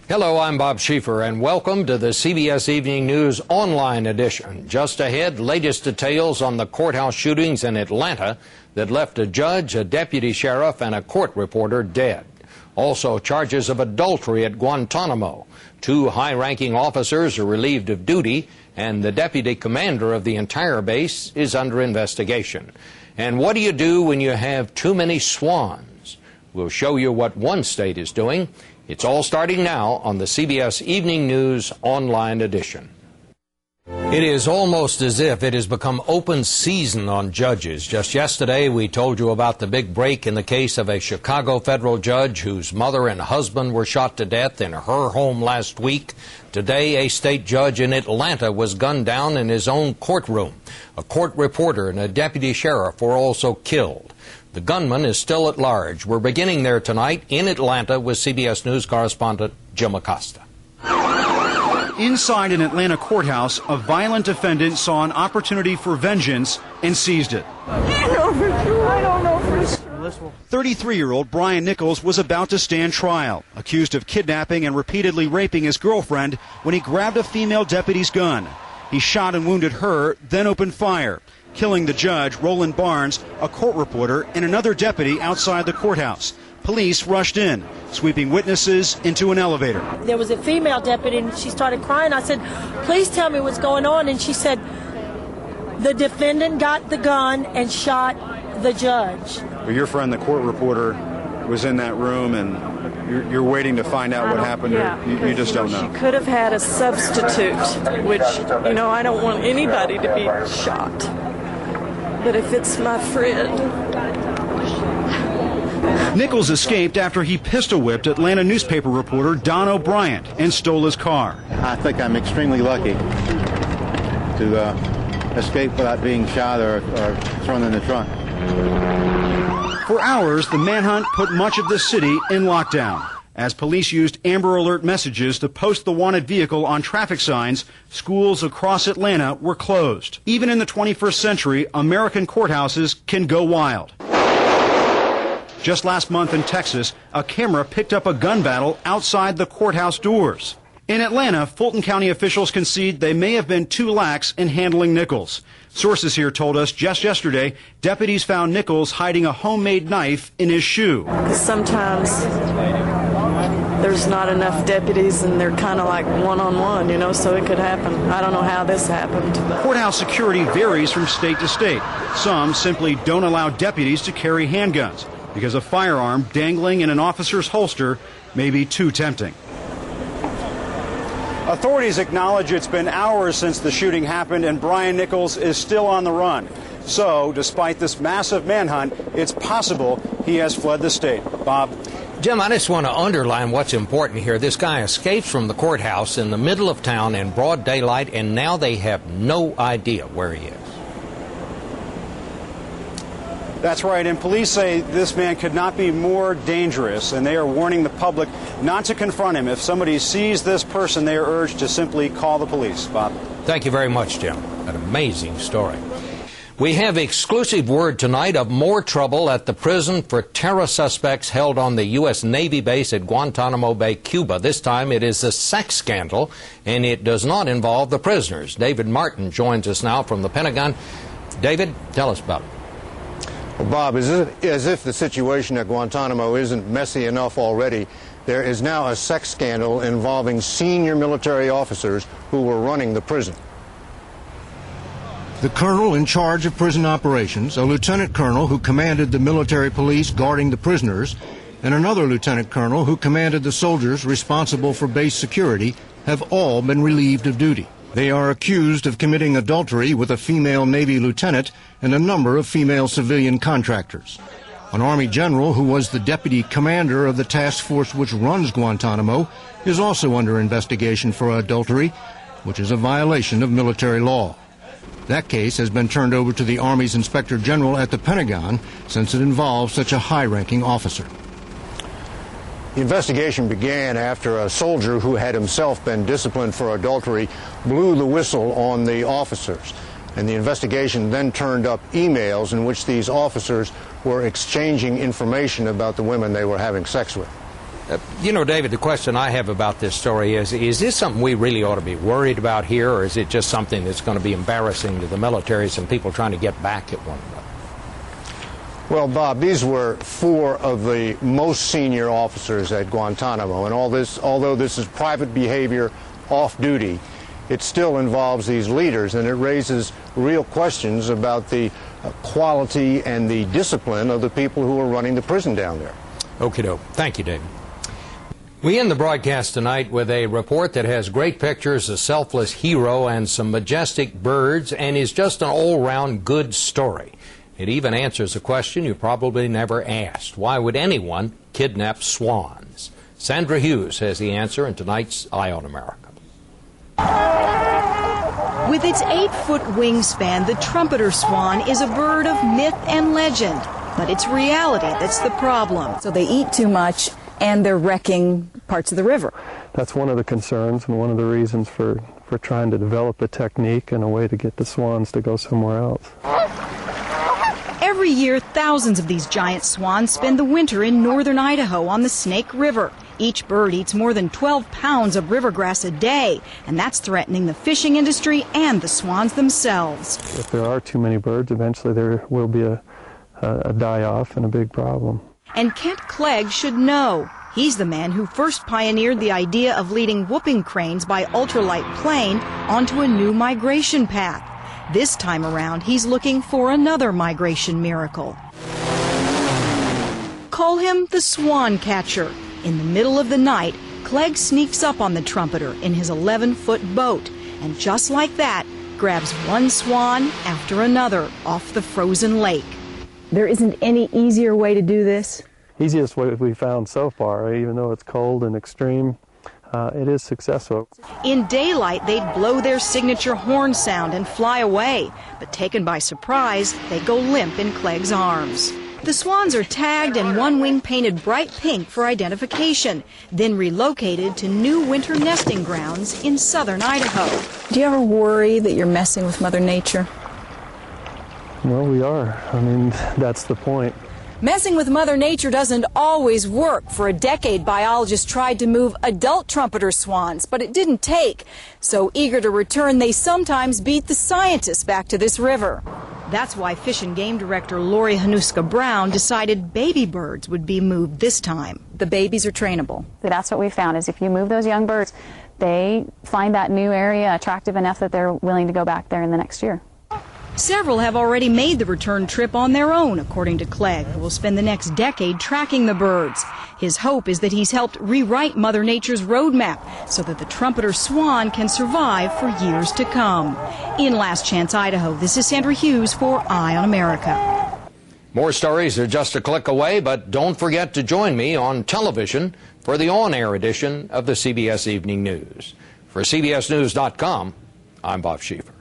Hello, I'm Bob Schieffer, and welcome to the CBS Evening News online edition. Just ahead, latest details on the courthouse shootings in Atlanta that left a judge, a deputy sheriff, and a court reporter dead. Also, charges of adultery at Guantanamo. 2 high-ranking officers are relieved of duty, and the deputy commander of the entire base is under investigation. And what do you do when you have too many swans? We'll show you what one state is doing. It's all starting now on the CBS Evening News online edition. It is almost as if it has become open season on judges. Just yesterday, we told you about the big break in the case of a Chicago federal judge whose mother and husband were shot to death in her home last week. Today, a state judge in Atlanta was gunned down in his own courtroom. A court reporter and a deputy sheriff were also killed. The gunman is still at large. We're beginning there tonight in Atlanta with CBS News correspondent Jim Acosta. Inside an Atlanta courthouse, a violent defendant saw an opportunity for vengeance and seized it. I don't know for sure. 33-year-old Brian Nichols was about to stand trial, accused of kidnapping and repeatedly raping his girlfriend when he grabbed a female deputy's gun. He shot and wounded her, then opened fire, killing the judge, Roland Barnes, a court reporter, and another deputy outside the courthouse. Police rushed in, sweeping witnesses into an elevator. There was a female deputy, and she started crying. I said, "Please tell me what's going on." And she said, "The defendant got the gun and shot the judge." Well, your friend, the court reporter, was in that room, and you're waiting to find out what happened. Yeah, you just don't know. She could have had a substitute, which, I don't want anybody to be shot. But if it's my friend... Nichols escaped after he pistol-whipped Atlanta newspaper reporter Don O'Brien and stole his car. I think I'm extremely lucky to escape without being shot or thrown in the trunk. For hours, the manhunt put much of the city in lockdown. As police used Amber Alert messages to post the wanted vehicle on traffic signs, schools across Atlanta were closed. Even in the 21st century, American courthouses can go wild. Just last month in Texas, a camera picked up a gun battle outside the courthouse doors. In Atlanta, Fulton County officials concede they may have been too lax in handling Nichols. Sources here told us just yesterday, deputies found Nichols hiding a homemade knife in his shoe. Sometimes there's not enough deputies and they're kind of like one-on-one, so it could happen. I don't know how this happened. Courthouse security varies from state to state. Some simply don't allow deputies to carry handguns because a firearm dangling in an officer's holster may be too tempting. Authorities acknowledge it's been hours since the shooting happened and Brian Nichols is still on the run. So, despite this massive manhunt, it's possible he has fled the state. Bob? Jim, I just want to underline what's important here. This guy escapes from the courthouse in the middle of town in broad daylight, and now they have no idea where he is. That's right, and police say this man could not be more dangerous, and they are warning the public not to confront him. If somebody sees this person, they are urged to simply call the police. Bob? Thank you very much, Jim. An amazing story. We have exclusive word tonight of more trouble at the prison for terror suspects held on the U.S. Navy base at Guantanamo Bay, Cuba. This time it is a sex scandal, and it does not involve the prisoners. David Martin joins us now from the Pentagon. David, tell us about it. Well, Bob, as if the situation at Guantanamo isn't messy enough already, there is now a sex scandal involving senior military officers who were running the prison. The colonel in charge of prison operations, a lieutenant colonel who commanded the military police guarding the prisoners, and another lieutenant colonel who commanded the soldiers responsible for base security have all been relieved of duty. They are accused of committing adultery with a female Navy lieutenant and a number of female civilian contractors. An Army general who was the deputy commander of the task force which runs Guantanamo is also under investigation for adultery, which is a violation of military law. That case has been turned over to the Army's Inspector General at the Pentagon since it involves such a high-ranking officer. The investigation began after a soldier who had himself been disciplined for adultery blew the whistle on the officers. And the investigation then turned up emails in which these officers were exchanging information about the women they were having sex with. You know, David, the question I have about this story is this something we really ought to be worried about here, or is it just something that's going to be embarrassing to the militaries and people trying to get back at one another? Well, Bob, these were 4 of the most senior officers at Guantanamo, and although this is private behavior off duty, it still involves these leaders, and it raises real questions about the quality and the discipline of the people who are running the prison down there. Okie doke. Thank you, David. We end the broadcast tonight with a report that has great pictures, a selfless hero, and some majestic birds, and is just an all-round good story. It even answers a question you probably never asked. Why would anyone kidnap swans? Sandra Hughes has the answer in tonight's Eye on America. With its 8-foot wingspan, the trumpeter swan is a bird of myth and legend. But it's reality that's the problem. So they eat too much and they're wrecking parts of the river. That's one of the concerns and one of the reasons for trying to develop a technique and a way to get the swans to go somewhere else. Every year, thousands of these giant swans spend the winter in northern Idaho on the Snake River. Each bird eats more than 12 pounds of river grass a day, and that's threatening the fishing industry and the swans themselves. If there are too many birds, eventually there will be a die-off and a big problem. And Kent Clegg should know. He's the man who first pioneered the idea of leading whooping cranes by ultralight plane onto a new migration path. This time around, he's looking for another migration miracle. Call him the swan catcher. In the middle of the night, Clegg sneaks up on the trumpeter in his 11-foot boat, and just like that, grabs one swan after another off the frozen lake. There isn't any easier way to do this? Easiest way we found so far, even though it's cold and extreme, it is successful. In daylight, they'd blow their signature horn sound and fly away, but taken by surprise, they go limp in Clegg's arms. The swans are tagged and one wing painted bright pink for identification, then relocated to new winter nesting grounds in southern Idaho. Do you ever worry that you're messing with Mother Nature? Well, we are. I mean, that's the point. Messing with Mother Nature doesn't always work. For a decade, biologists tried to move adult trumpeter swans, but it didn't take. So eager to return, they sometimes beat the scientists back to this river. That's why Fish and Game Director Lori Hanuska Brown decided baby birds would be moved this time. The babies are trainable. That's what we found, is if you move those young birds, they find that new area attractive enough that they're willing to go back there in the next year. Several have already made the return trip on their own, according to Clegg, who will spend the next decade tracking the birds. His hope is that he's helped rewrite Mother Nature's roadmap so that the trumpeter swan can survive for years to come. In Last Chance, Idaho, this is Sandra Hughes for Eye on America. More stories are just a click away, but don't forget to join me on television for the on-air edition of the CBS Evening News. For CBSNews.com, I'm Bob Schieffer.